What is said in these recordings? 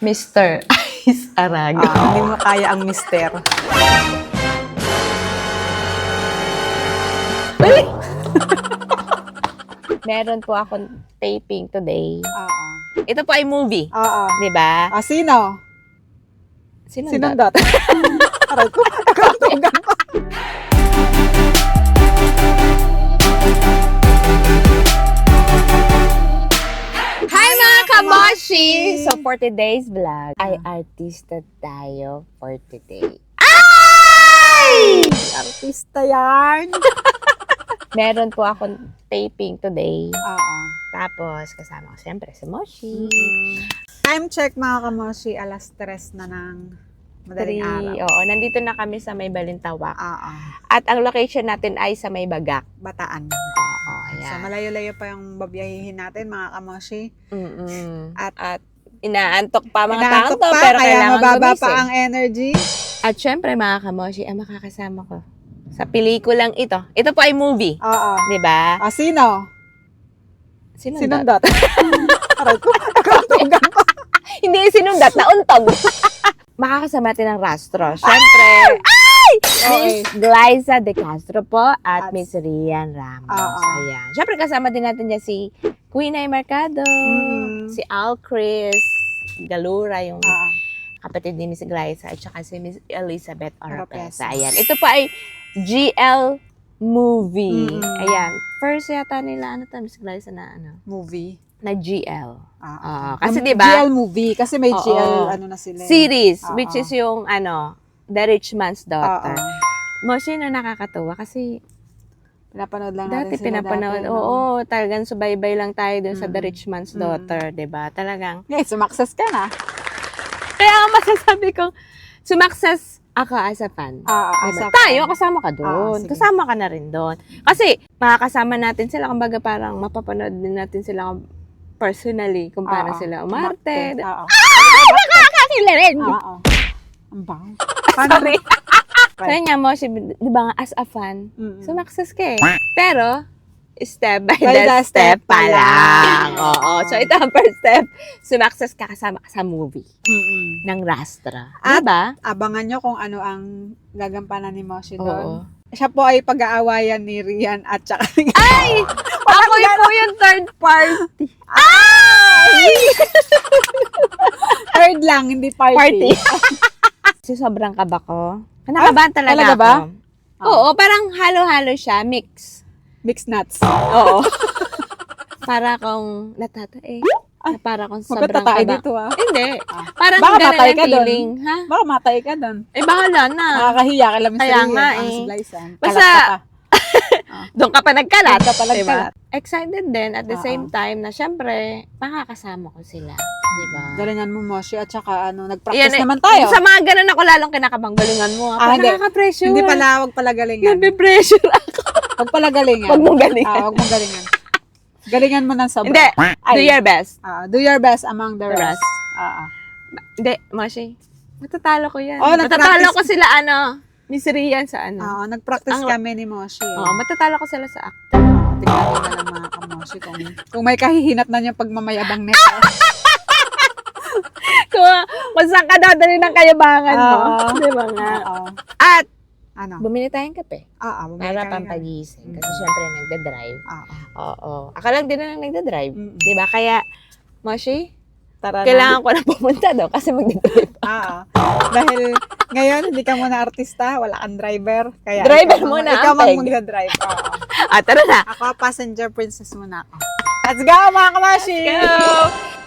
Mr. Ice Arago. Hindi mo kaya ang mister. Meron po akong taping today. Oo. Ito po ay movie. Oo. Di ba? Sino? Sinundot. Sinundot. Aray ko, nagkatugan pa. Hi mga kamoshi! So for today's vlog, ay artista tayo for today. Ay! Artista yan. Meron po akong taping today. Oo. Tapos kasama ko siyempre si Moshi. Time check mga kamoshi, alas 3 na ng madaling araw. Oo, nandito na kami sa May Balintawak. Oo. At ang location natin ay sa May Bagak. Bataan. Oo, So ayan. malayo-layo pa yung babiyahihin natin mga kamoshi. At inaantok pa mga Inaantok tao to, pa, pero kaya kailangan mababa gumising. pa ang energy. At syempre mga kamoshi, ang makakasama ko sa pelikulang ito. Ito po ay movie. Oo. Di ba? Sino? Sinundot. Sinundot. Aray ko, nagkatugan pa. Hindi sinundat, nauntog. Makakasama natin ang rastro. Syempre, Miss Glyza De Castro po at Miss Rian Ramos. Ayan. Syempre kasama din natin dyan si Queen Ay Mercado, si Al Chris Galura, yung kapatid ni Miss Glyza, at saka si Miss Elizabeth Oropesa. Ayan. Ito po ay GL movie. Ayan. First yata nila, Miss Glyza na Movie. na GL. Kasi di ba? GL movie. Kasi may GL, na sila. Series, which is yung, The Rich Man's Daughter. Moshi na nakakatuwa kasi Pinapanood lang natin dati sila pinapanood. dati. No? Oo, talagang subaybay lang tayo dun sa The Rich Man's Daughter, di ba? Talagang. Yes, sumakses ka na. Kaya ang masasabi ko, sumakses ako as a fan. As a Tayo, fan. kasama ka doon. Sige. Kasama ka na rin doon. Kasi, makakasama natin sila. Kumbaga parang mapapanood din natin sila personally kung paano sila umarte. Nakakakila rin! Ang bang. Sorry. Kaya nga mo, di ba nga, as a fan, sumakses ka eh. Pero, step by the step pa lang. Oo. So, ito ang first step. Sumakses ka kasama ka sa movie ng Rastra. At, diba? abangan nyo kung ano ang gagampanan ni Moshi Oo. doon. Siya po ay pag-aawayan ni Rian at saka ni... Ay! Ako po yung third party. Ay! Third lang, hindi party. Kasi sobrang kaba ko. Nakabahan talaga, talaga ba? ako. Oo, parang halo-halo siya. Mix. Mixed nuts. Oo. Para akong natatae. Para akong sobrang Magkatatae kaba. dito Hindi. Parang Baka ganun tatay ang ka doon. feeling. Ha? Baka matay ka doon. Eh, bahala na. Nakakahiya ka lang Kaya nga Basta, doon ka pa nagkalat. Doon ka pa nagkalat. Excited din at the same time na syempre, makakasama ko sila. Diba? Galingan mo, Moshi. At saka, Yan, nag-practice naman tayo. Sa mga ganun ako lalong kinakabang. Galingan mo. Hindi. Nakaka-pressure. Hindi pala, wag pala galingan. Nabe-pressure ako. Wag pala galingan. Wag mong galingan. Wag mong galingan. Galingan mo ng sobra. Hindi. Do your best. Do your best among the rest. Hindi, Moshi. Matatalo ko yan. Oh, Matatalo ko sila, Miss Rian sa Nag-practice kami ni Moshi. Oo, matatalo ko sila sa act. Tingnan mo na lang mga kamoshi kung may kahihinat na niyang pagmamayabang nito. kung saan ka dadali ng kayabangan mo. Di ba nga? At, bumili tayong kape. Para pampagising. Kasi syempre, nagda-drive. Oo. Ako lang din na nagda-drive. Di ba? Kaya, Moshi, kailangan ko na pumunta doon kasi magda-drive. Dahil ngayon, hindi ka muna artista, wala kang driver. Kaya driver muna ikaw ang peg. magda-drive. Tara na. Ako, passenger princess muna ako. Let's go, mga kamoshi!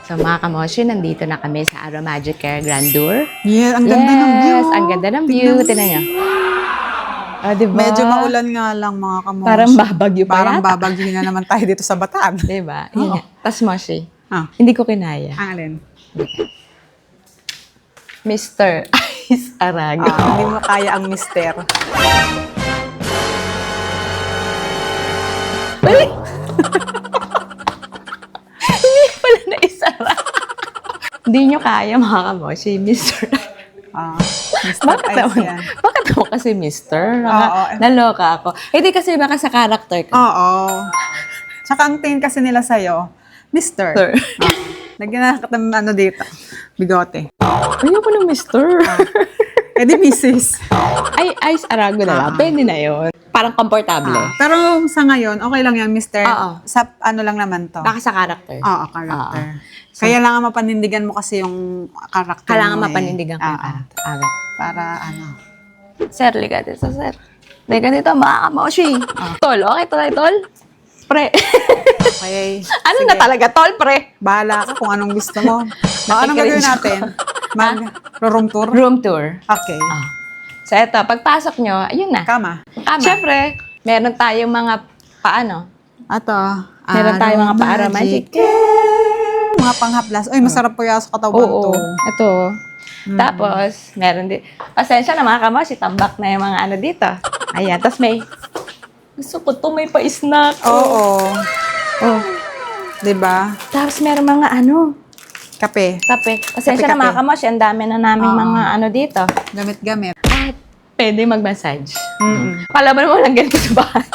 So mga kamoshi, nandito na kami sa Aro Magic Care Grandeur. Yeah, ang ganda ng view. Yes, ang ganda ng view. Tingnan niyo. Diba? Medyo maulan nga lang, mga kamoshi. Parang babagyo pa Parang yata. babagyo na naman tayo dito sa Bataan. Diba? Yun nga. Tas Moshi, Ah. hindi ko kinaya. Ang alin? Mr. Ice Arago. Hindi mo kaya ang mister. Hindi pala na isara. Hindi nyo kaya mga kamoshi, Mr. Mr. Bakit Ice naman? yan. Bakit ako kasi Mr.? Oo. Naloka ako. Hindi kasi baka sa character ka. Oo. Tsaka ang tingin kasi nila sa'yo, Mister. Sir. Lagyan na kita ng ano dito. Bigote. Ayoko ng mister. Eh di Mrs. Ay, Ice Arago na lang. Pwede na yun. Parang komportable. Pero sa ngayon, okay lang yan, Mr. Oo. Sa ano lang naman to. Baka sa character. Oo, character. Kaya lang mapanindigan mo kasi yung character Kailangan mo mapanindigan ko yung Oo. character. Okay. Para ano. Sir, liga dito, sir. Liga dito, mga kamoshi. Tol, okay to tol? Pre. Okay. Ano sige. na talaga, tol, pre? Bahala ka kung anong gusto mo. Anong gagawin natin? Mag-room tour? Room tour. Okay. So, eto, pagpasok nyo, ayun na. Kama. Tama. Siyempre, meron tayong mga paano? Ato. Meron tayong mga paara magic. Mga panghaplas. Uy, masarap po yan sa katawan Oo. to. Ito. Tapos, meron din. Pasensya na mga kamoshi, tambak na yung mga ano dito. Ayan. Tapos may, gusto ko to, may pa-snack. Oo. Oh. Diba? Tapos meron mga ano, Kape. kape. Pasensya na Kape-kape. mga kamoshi, ang dami na naming mga ano dito. Gamit-gamit. At pwede mag-massage. Mm-mm. Kalaban mo lang ganito sa bahay.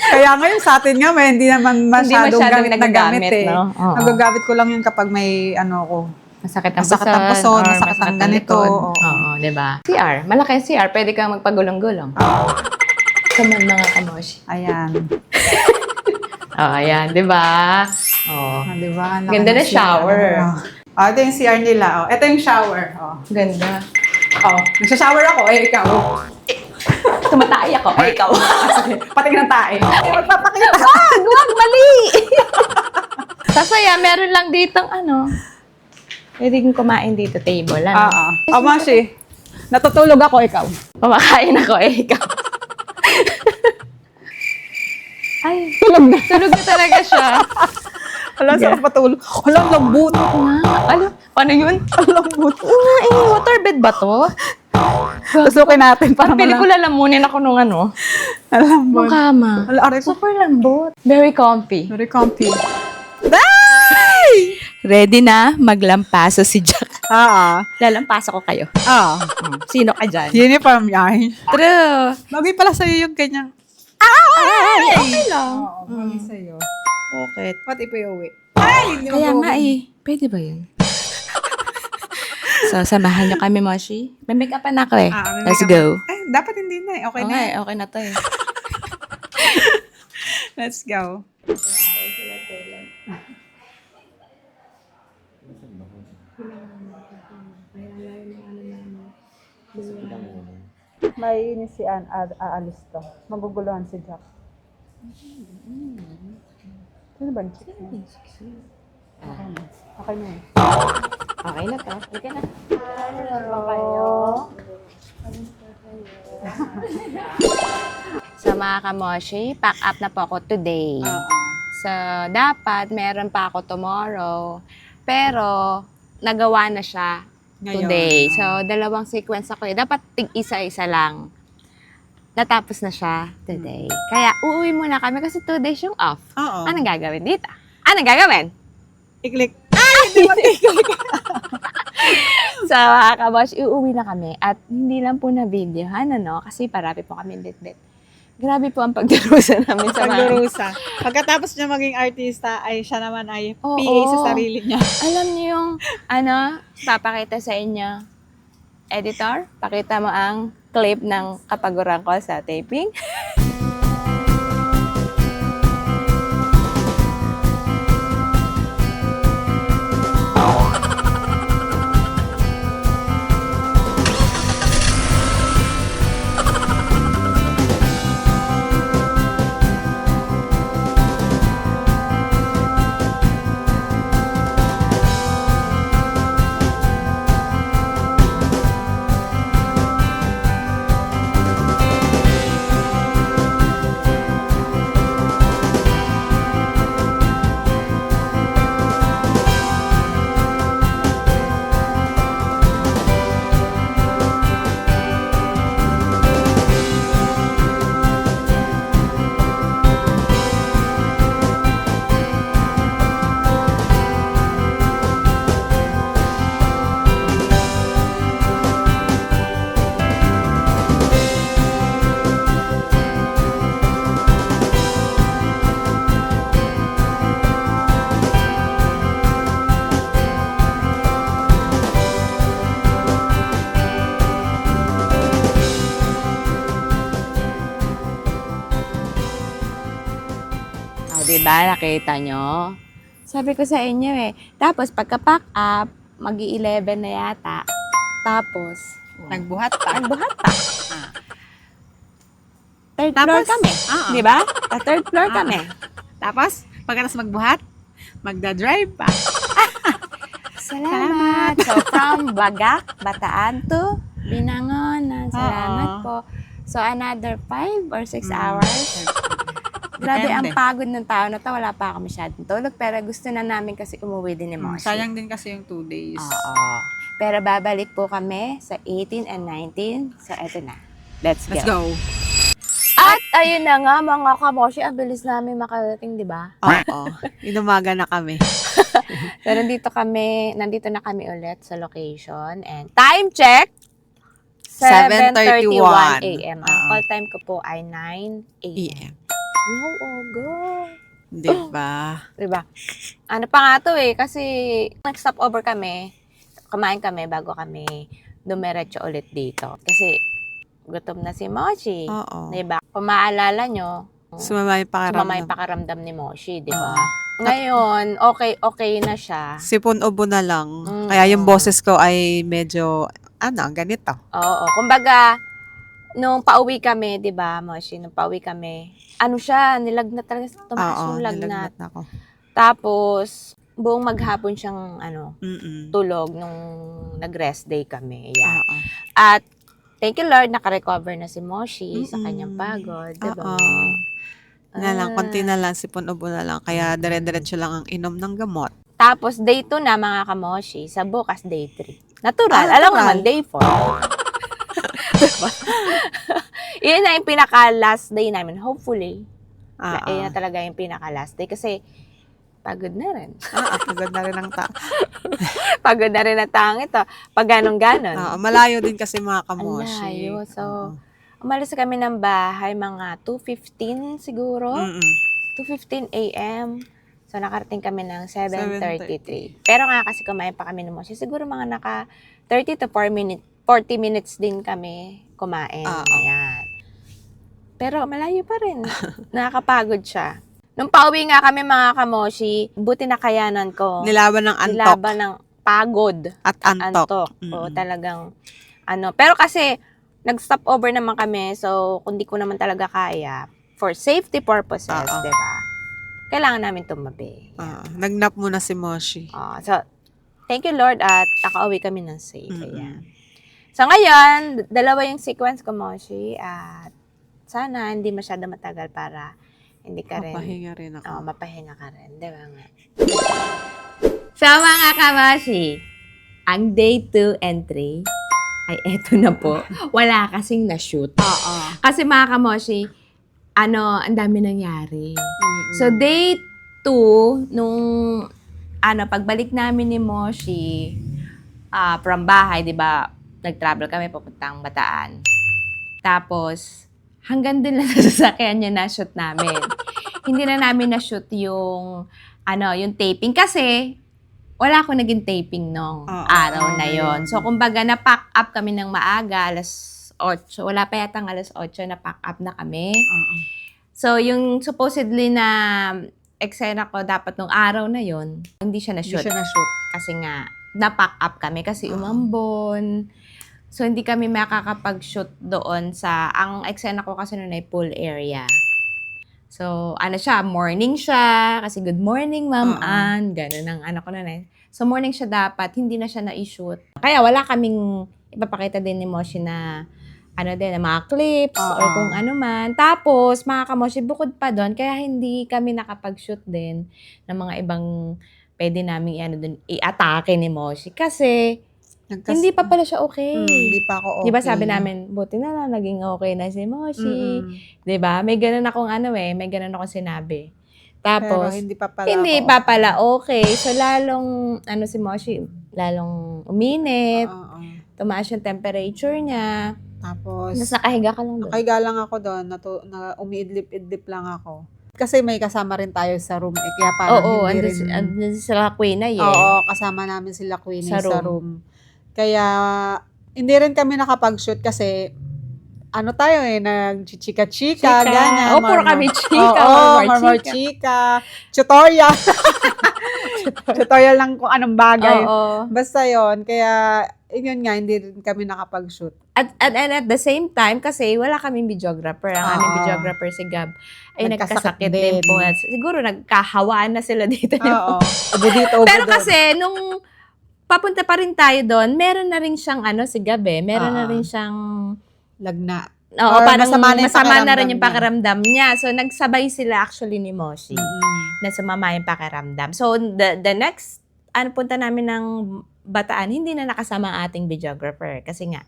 Kaya ngayon sa atin nga, may hindi naman masyadong masyadong gamit na gamit nagagamit, eh. no? Oo. Nagagamit ko lang yun kapag may ano ko. Masakit ang Masakit ang puson, or masakit ang ganito. likod. Oo. Oo, di ba? CR. Malaki yung CR. Pwede kang magpagulong-gulong. Come on, mga kamoshi. Ayan. Oh, ayan, di ba? Oh. Diba? Ang laki Ganda ng na shower. Ito yung CR nila. Ito yung shower. Ganda. Nagsha-shower ako. Ikaw. Tumatay ako. Ay, ikaw. Pati ng tae. Magpapakita. Wag, mali! Sasaya, meron lang ditong ano. Pwede kong kumain dito, table. Ano? Amashi. Natutulog ako, ikaw. Kumakain ako, ikaw. Ay, Tulog na. tulog na talaga siya. Alam, saan ka patulog? Alam, lambot. Ano? Paano yun? Lambot. Waterbed ba to? Tusukin natin para Pelikula lamunin ako nung ano. Lambot. Nung kama. Aray ko. Super lambot. Very comfy. Very comfy. Ready na maglampaso si Jack. Lalampaso ko kayo. Sino ka dyan? Uniform yan. True. Bagay pala sa'yo yung ganyang. Okay lang. Oo, bagay sa'yo. Okay. Pati pa yung uwi. Ay! Hindi Kaya mo nga pwede ba yun? So, samahan niyo kami, Moshi. May make-upan na ako eh. may Let's makeup. go. Dapat hindi na eh. Okay na. Okay na to eh. Let's go. May ini si Ann, aalis to. Maguguluhan si Jack. Sino ba yung chicks niya? Okay na. Okay na eh. Okay na to. Okay na. So mga kamoshi, pack up na po ako today. So dapat meron pa ako tomorrow. Pero nagawa na siya today. So dalawang sequence ako eh. Dapat tig-isa-isa lang. Natapos na siya today. Kaya uuwi muna kami kasi 2 days yung off. Oo. Anong gagawin dito? Anong gagawin? I-click. So, mga kabosh, uuwi na kami. At hindi lang po na videohan, ano? Kasi parami po kami lit-lit. Grabe po ang pagdarusa namin sa mga... Pagdurusa. Pagkatapos niya maging artista, ay siya naman ay Oo. PA sa sarili niya. Alam niyo yung, papakita sa inyo. Editor, pakita mo ang clip ng kapaguran ko sa taping. Diba? Nakita nyo? Sabi ko sa inyo eh. Tapos, pagka-pack up, mag-11 na yata. Tapos, Nagbuhat pa. nagbuhat pa. Third Tapos, floor kami. oo. Diba? Sa third floor kami. Tapos, pagkatapos magbuhat, magda-drive pa. Salamat. So, from Bagak, Bataan to Binangon. Salamat Oo. po. So, another 5 or 6 hours. Grabe ang Depende. pagod ng tao na to. Wala pa ako masyadong tulog. Pero gusto na namin kasi umuwi din ni Moshi. Sayang din kasi yung 2 days. Oo. Pero babalik po kami sa 18 and 19. So, eto na. Let's Let's go. go. At ayun na nga mga kamoshi, ang bilis namin makarating, di ba? Oo. Inumaga na kami. So, nandito na kami ulit sa location. And time check, 7:31 a.m. Ang Oo. call time ko po ay 9 a.m. Wow, ogo. Diba? Diba? Ano pa nga to eh, kasi nag-stop over kami, kumain kami bago kami dumiretso ulit dito. Kasi gutom na si Moshi. Oo. Diba? Kung maalala nyo, Sumama yung sumama yung pakiramdam. pakaramdam ni Moshi, di ba? Oo. Ngayon, okay na siya. Sipon ubo na lang. Mm. Kaya yung boses ko ay medyo, ganito. Oo. Kumbaga, nung pauwi kami, di ba, Moshi, nung pauwi kami, ano siya, nilagnat talaga, tumaas Oo, yung lagnat. nilagnat ako. Tapos, buong maghapon siyang, tulog nung nag-rest day kami. Yan. Oo. At, thank you Lord, naka-recover na si Moshi sa Mm-mm. kanyang pagod, di ba? Oo. Na lang, konti na lang, sipon ubo na lang. Kaya dire-diretso lang ang inom ng gamot. Tapos, day 2 na mga kamoshi, sa bukas day 3. Natural. Ah, Alam mo natural. naman, day 4. Diba? Iyan na yung pinaka-last day namin. Hopefully, iyan na talaga yung pinaka-last day. Kasi, pagod na rin. Pagod na rin ang Pagod na rin ang taong ito. Pag ganon-ganon. malayo din kasi mga kamoshi. Malayo. So, Oo. umalis kami ng bahay mga 2:15 siguro. Mm-mm. 2:15 a.m. So, nakarating kami ng 7:33. 7:30. Pero nga kasi kumain pa kami ng Moshi. Siguro mga naka 30 to 40 minutes din kami kumain. Oo. Ayan. Pero malayo pa rin. Nakakapagod siya. Nung pauwi nga kami mga kamoshi, buti na kayanan ko. Nilaban ng antok Nilaban ng pagod. at antok. Antok. O Mm-mm. talagang Pero kasi nag-stop over naman kami. So, kung di ko naman talaga kaya, for safety purposes, Oo. di ba? Kailangan namin tumabi. Nagnap muna si Moshi. So, thank you Lord at nakauwi kami ng safe. Mm-mm. Ayan. So, ngayon, dalawa yung sequence ko, Moshi. At sana hindi masyado matagal para hindi ka rin, Mapahinga rin ako. mapahinga ka rin. Di ba nga? So, mga kamoshi, ang day 2 and 3 ay eto na po. Wala kasing na-shoot. Oo. Kasi mga kamoshi, ang dami nangyari. Mm-mm. So, day 2, nung, pagbalik namin ni Moshi, from bahay, di ba, nag-travel kami, papuntang Bataan. Tapos, hanggang dun lang sa sasakyan yung na-shoot namin. Hindi na namin na-shoot yung, yung taping. Kasi, wala akong naging taping nung araw na yon. So, kumbaga, na-pack up kami ng maaga, alas 8. Wala pa yatang alas 8, na-pack up na kami. Oo. So, yung supposedly na eksena ko dapat nung araw na yon, hindi siya Hindi na-shoot. siya na-shoot. Kasi nga, na-pack up kami kasi umambon. So, hindi kami makakapag-shoot doon ang eksena ko kasi noon ay pool area. So, morning siya, kasi good morning, Ma'am Ann, ganun ang ko na eh. So, morning siya dapat, hindi na siya na-shoot. Kaya wala kaming ipapakita din ni Moshi na, na mga clips, or kung ano man. Tapos, mga kamoshi, bukod pa doon, kaya hindi kami nakapag-shoot din ng mga ibang pwede namin i-atake ni Moshi. Kasi, hindi pa pala siya okay. Hindi pa ako okay. Di ba sabi namin, buti na lang, naging okay na si Moshi. Mm-mm. Di ba? May ganun akong may ganun akong sinabi. Pero Tapos, hindi pa pala hindi ako pa pala okay. So, lalong, si Moshi, lalong uminit, Oo. tumaas yung temperature niya. Tapos, Tapos nakahiga ka lang doon. nakahiga lang ako doon, umiidlip-idlip lang ako. Kasi may kasama rin tayo sa room kaya parang Oo, hindi rin. andun sila Queen na Oo, kasama namin sila Queenie Sa sa room. Kaya, hindi rin kami nakapag-shoot kasi ano tayo nagchichika-chika, Chika. ganyan. O, puro kami chika. Oo, more chika. Tutorial. Tutorial lang kung anong bagay. Oo. Basta yon, kaya yun nga, hindi rin kami nakapag-shoot. And at the same time, kasi wala kaming videographer. Ang aming Oo. videographer si Gab ay Nagkasakit nagkasakit din din. po. At siguro nagkahawaan na sila dito. Oo. Ubo dito, ubo Pero doon. kasi, nung papunta pa rin tayo doon, meron na rin siyang si Gab meron na Oo. rin siyang Lagna. oo, Or parang masama na yung masama na rin pakiramdam yung niya. pakiramdam niya. So, nagsabay sila actually ni Moshi Mm-mm. na sumama yung pakiramdam. So, the next, punta namin ng Bataan, hindi na nakasama ang ating videographer. Kasi nga,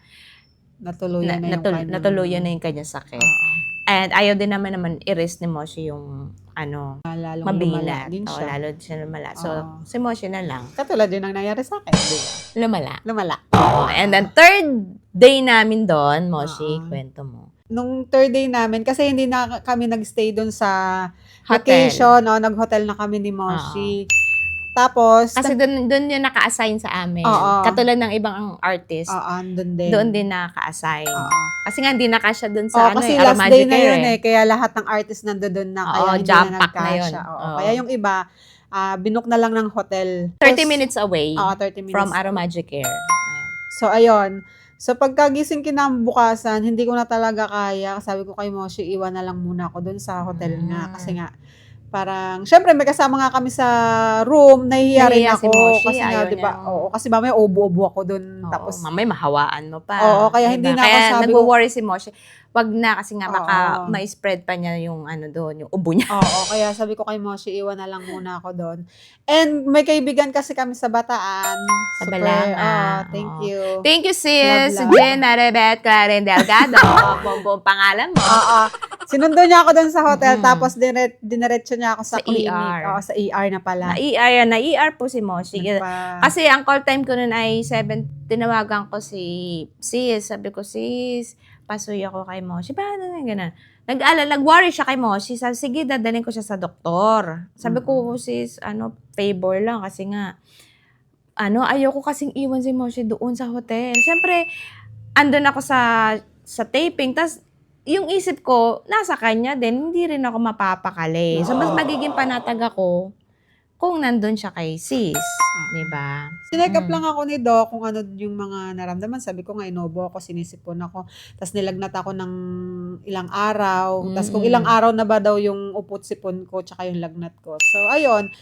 Natuluyan na yung kanyang... natuluyan na yung kanyang sakit. Oo. And ayaw din naman i-risk ni Moshi yung, Lalong lumala mabilat. din Oo, siya. lalo siya lumala. So, Oo. si Moshi na lang. Katulad yun ang nangyari sa akin. Di ba? Lumala. Lumala. Oo. And then, third day namin doon, Moshi, Oo. kwento mo. Nung third day namin, kasi hindi na kami nagstay doon sa Hotel. location, nag-hotel na kami ni Moshi. Tapos, Kasi doon yung naka-assign sa amin. Oo. Katulad ng ibang artist, doon din. doon din naka-assign. Oo. Kasi nga, hindi na kasya doon sa Kasi last Aromagic day na yun Air Kaya lahat ng artist nandoon na. Oo, Kaya hindi jump na pack na yun. nagkasya. Oo. Oo. Kaya yung iba, binook na lang ng hotel. 30 minutes away 30 minutes. from Aromagic Air. Ayan. So, ayun. So, pagkagising kinabukasan, hindi ko na talaga kaya. Sabi ko kay Moshi, iwan na lang muna ako doon sa hotel nga. Kasi nga, parang, syempre may kasama nga kami sa room, nahihiya rin Nahihiya si ako. Moshi, Kasi nga, ayaw di ba, niya. oo, kasi mamaya ubo-ubo ako doon. Oo, Tapos, mamay mahawaan mo pa. Oo, kaya hindi na ako Kaya sabi ko- nagwo-worry si Moshi. Wag na kasi nga baka Oo. ma-spread pa niya yung doon, yung ubo niya. oo, kaya sabi ko kay Moshi, iwan na lang muna ako doon. And may kaibigan kasi kami sa Bataan. Sa Balanga. Thank Oo. you. Thank you, sis. Love, love. Jen Maribeth Karen Delgado. Buong pangalan mo. Oo. Sinundo niya ako doon sa hotel, Mm-mm. tapos diniretso niya ako Sa sa clinic. ER. Oo, sa ER na pala. Na-ER po si Moshi. Nagpa- Kasi ang call time ko noon ay 7, tinawagan ko si sis. Sabi ko, sis, pasuy ako kay Moshi. Paano na gano'n? Nag-worry siya kay Moshi. Sabi, sige, dadalhin ko siya sa doktor. Sabi ko, sis, favor lang kasi nga, ayoko kasing iwan si Moshi doon sa hotel. Siyempre, andun ako sa taping. Tas, yung isip ko, nasa kanya din, hindi rin ako mapapakali. So, mas magiging panatag ako kung nandun siya kay sis. Diba? Sineck up lang ako ni Doc kung ano yung mga naramdaman. Sabi ko nga, inobo ako, sinisipon ako. Tapos nilagnat ako ng ilang araw. Tapos kung ilang araw na ba daw yung upot-sipon ko tsaka yung lagnat ko. So, ayun.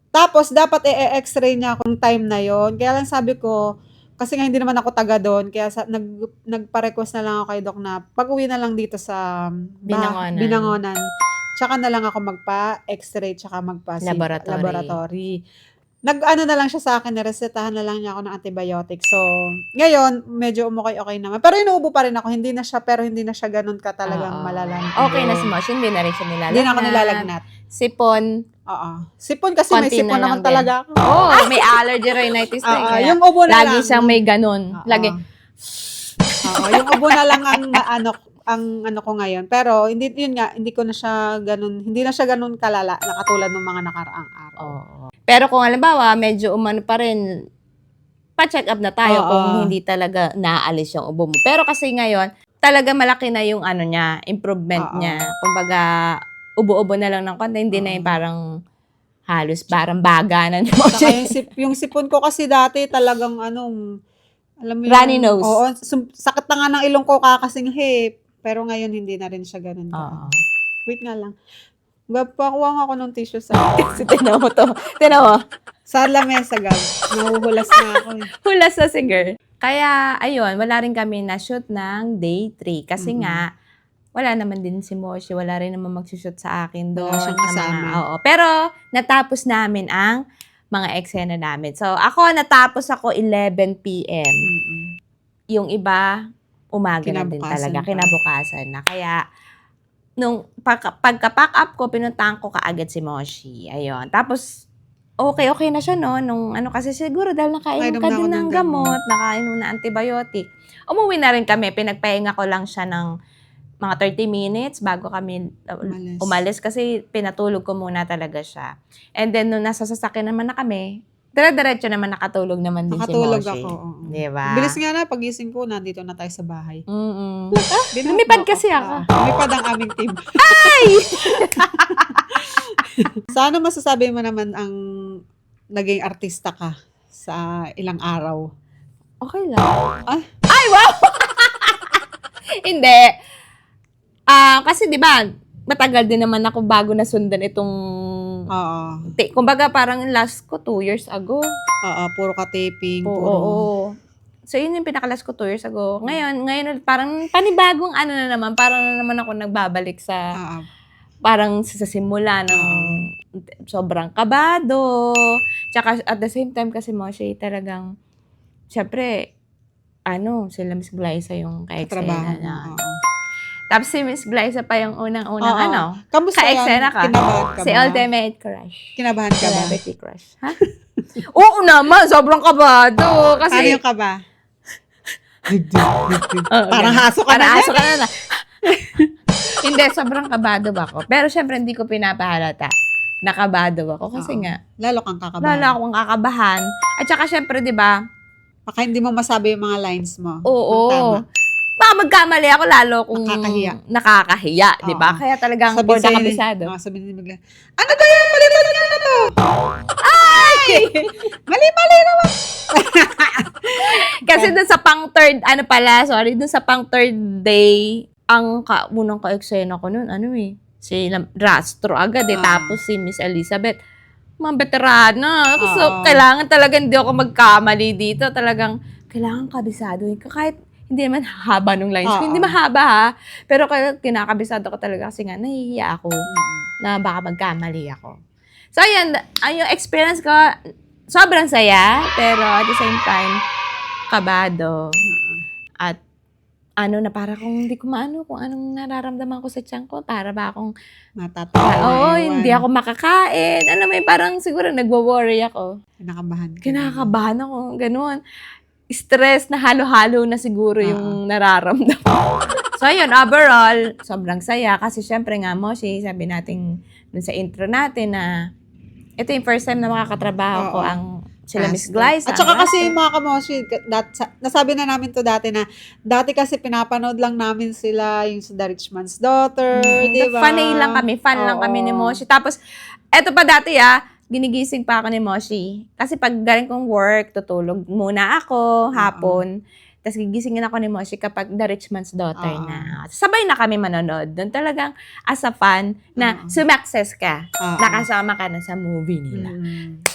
Tapos, dapat i-x-ray niya akong time na yon. Kaya lang sabi ko, kasi nga hindi naman ako taga doon, kaya nagpa-request na lang ako kay Doc na pag-uwi na lang dito sa Binangonan. Tsaka na lang ako magpa-x-ray tsaka laboratory. Nag-ano na lang siya sa akin, niresetahan na lang niya ako ng antibiotic. So, ngayon, medyo okay naman. Pero inuubo pa rin ako, hindi na siya ganun ka talagang malala. Okay na si Moshi, hindi na rin siya nilalagnat. Hindi na ako nilalagnat. Sipon. Oo. Sipon kasi may Konti sipon na naman lang din. talaga ako. May allergy rhinitis na. Kaya Yung ubo na lagi lang. siyang may ganun. Lagi. Yung ubo na lang ang ano ko ngayon. Pero hindi ko na siya ganun, hindi na siya ganun kalala na katulad ng mga nakaraang araw. Oo. Pero kung halimbawa, medyo umano pa rin, pa-check up na tayo Oo. kung hindi talaga naaalis yung ubo mo. Pero kasi ngayon, talaga malaki na yung improvement Oo. niya. Kumbaga, ubo-ubo na lang ng konti, hindi na yung parang halos parang baga na ni Saka Moshi. yung sipon ko kasi dati talagang alam mo yun, Runny nose. Oo, sakit na nga ng ilong ko kakasinghi. Pero ngayon hindi na rin siya ganun. Oo. Wait nga lang. Pakuha nga ako ng tissue sa Kasi tinaw mo to. Tinaw mo. sa lamesa, Gab. Nahuhulas na ako. Hulas na si girl. Kaya, ayun, wala rin kami na-shoot ng day 3. Kasi nga, wala naman din si Moshi. Wala rin naman mag-shoot sa akin doon. Wala siyang kasama. Oo. Pero, natapos namin ang mga eksena namin. So, natapos ako 11 p.m. Yung iba, umaga na din Kinabukasan talaga. pa. Kinabukasan na. Kaya, nung pagka-pack up ko, pinuntahan ko kaagad si Moshi. Ayun. Tapos, okay na siya, no? Nung kasi siguro dahil nakainom Nakainom ka na ako din ng ng gamot. gamot, nakainom na antibiotic. Umuwi na rin kami. Pinagpahinga ko lang siya ng mga 30 minutes bago kami umalis kasi pinatulog ko muna talaga siya. And then, nung nasa sasakyan naman na kami, Dire-diretso naman nakatulog naman din Nakatulog si Moshi. ako. Oo. Diba? Bilis nga na, pagising ko, nandito na tayo sa bahay. Binuhat Lumipad mo kasi ako. Lumipad ang aming team. Sa ano masasabi mo naman ang naging artista ka sa ilang araw? Okay lang. Ah? Ay, wow! Hindi. Kasi di ba, matagal din naman ako bago nasundan itong... Oo. Kumbaga parang last ko 2 years ago. Oo, puro ka taping, Oo. puro. So, yun yung pinakalas ko 2 years ago. Ngayon parang panibagong ano na naman, parang na naman ako nagbabalik sa... Oo. Parang sa simula ng sobrang kabado. Tsaka at the same time kasi Moshi talagang, syempre, sila Miss Glyza yung ka-eksena na. Tapos si Miss Glyza pa yung unang-unang Kamusta ka-eksena yan? ka. Kinabahan ka Si ba? Ultimate Crush. Kinabahan ka ba? Celebrity Crush. Ha? Oo naman, sobrang kabado. Ano Kasi, yung ka ba? Oo, Parang ganun. haso ka Parang na. aso ka na. Hindi, sobrang kabado ba ako. Pero syempre, hindi ko pinapahalata. Nakabado ako. Kasi Oo. nga, Lalo kang kakabahan. lalo akong kakabahan. At saka syempre, di ba? Baka hindi mo masabi yung mga lines mo. Oo. Tama. Baka magkamali ako lalo kung Nakakahiya. di ba? Oo. Kaya talagang Sabi borda sa'yo ni- kabisado. sabi ni Magla, ano ba yan? Mali-mali na to. Ay! Mali-mali naman. Kasi dun sa pang third, dun sa pang third day, ang unang ka-eksena ko nun, si Rastro agad tapos si Miss Elizabeth. Mga veterana. So, kailangan talaga hindi ako magkamali dito. Talagang, kailangan kabisado. Kahit hindi naman haba nung lines ko. Hindi mahaba ha. Pero kinakabisado ko talaga kasi nga, nahihiya ako na baka magkamali ako. So, ayan, yung experience ko, sobrang saya. Pero at the same time, kabado. At na para kung hindi ko maano kung anong nararamdaman ko sa tiyan ko, para ba akong Matatawa. hindi ako makakain. Alam mo yun, parang siguro nagwo-worry ako. Kinakabahan ako, ganun. Stress na halo-halo na siguro yung nararamdaman. So yun, overall, sobrang saya. Kasi syempre nga, Moshi, sabi natin dun sa intro natin na ito yung first time na makakatrabaho ko ang sila Miss Glyza. At saka kasi mga kamoshi, nasabi na namin to dati na, dati kasi pinapanood lang namin sila yung sa The Rich Man's Daughter, di ba? Fan lang kami ni Moshi. Tapos, eto pa dati ginigising pa ako ni Moshi. Kasi pag galing kong work, tutulog muna ako, hapon. Tapos gigisingin ako ni Moshi kapag The Rich Man's Daughter na. Sabay na kami manonood. Doon talagang as a fan na sumakses ka. Nakasama ka na sa movie nila.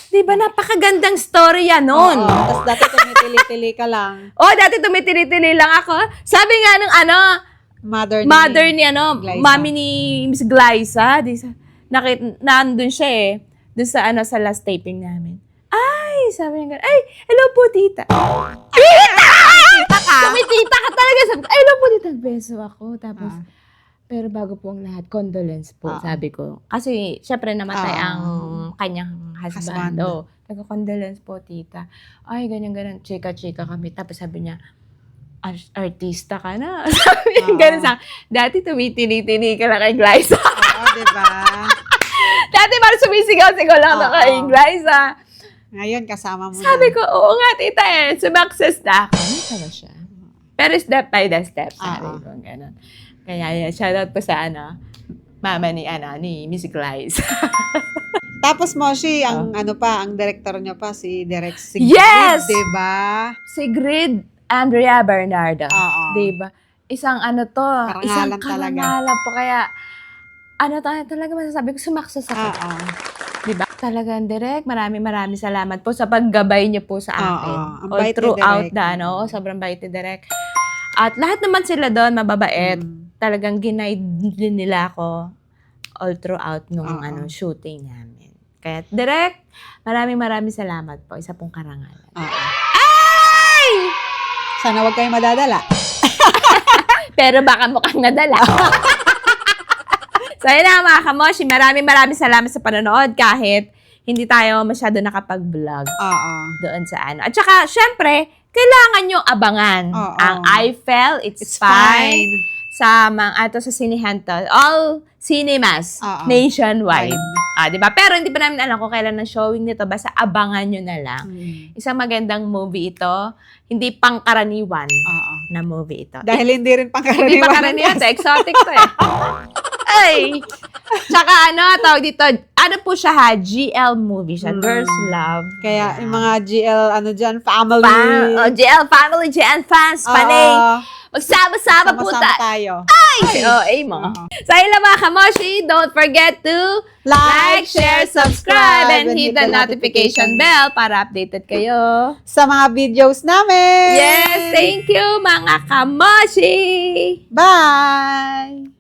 Diba, napakagandang story yan nun. Tapos dati tumitili-tili ka lang. Dati tumitili-tili lang ako. Sabi nga nung Mother ni Glyza. mami ni Miss Glyza. Nandun siya dun sa last taping namin. Ay, sabi niya gano'n, ay, hello po, tita. Tita! Tumitita ka talaga. Sabi ko, ay, hello po, tita. Beso ako. Tapos, pero bago po ang lahat, condolence po, sabi ko. Kasi, syempre, namatay ang kanyang husband. Nagko-condolence po, tita. Ay, ganyan. Chika-chika kami. Tapos sabi niya, artista ka na. Sabi niya, ganun sa dati tumitili-tili ka lang kay Glyza. Diba? Dati parang sumisigaw-sigaw lang na kay Glyza. Ngayon, kasama mo Sabi ko, oo nga, tita sumakses na ako. Ano pala siya? Pero step by the step, sabi ko, gano'n. Kaya, shoutout po sa mama ni Miss Glyza. Tapos, Moshi, ang director niyo pa, si Direk Sigrid, Yes! diba? Sigrid Andrea Bernardo. Oo. Diba? Isang Karangalan talaga. karangalan po. Kaya, talaga masasabi ko, sumakses ako. Diba? Talagang direct, maraming salamat po sa paggabay niyo po sa akin. Ang All bait ni throughout Direk. sobrang bait ni Direk. At lahat naman sila doon, mababait. Talagang ginaid din nila ako all throughout nung shooting namin. Kaya Direk, maraming salamat po. Isa pong karangalan. Ay! Sana wag kayong madadala. Pero baka mukhang nadala. So, yun na mga kamoshi. Maraming salamat sa panonood kahit hindi tayo masyado nakapag-vlog doon sa At saka, syempre, kailangan nyo abangan ang Eiffel, It's Fine. Sa mga, sa sinihan to. All cinemas Oo. nationwide. Di ba? Pero hindi pa namin alam kung kailan ang showing nito. Basta abangan nyo na lang. Isang magandang movie ito. Hindi pangkaraniwan Oo. na movie ito. Dahil hindi rin pangkaraniwan. Hindi pangkaraniwan. Exotic to eh. Ay! Tsaka tawag dito, po siya ha? GL movie siya. Girls Love. Kaya yung mga GL, dyan, family. GL family, GL fans, panay. Magsama-sama po Sama-sama tayo. Ay, mo. So, ayun lang mga kamoshi, don't forget to like, share, subscribe, and hit the notification bell para updated kayo. Sa mga videos namin. Yes, thank you mga kamoshi! Bye!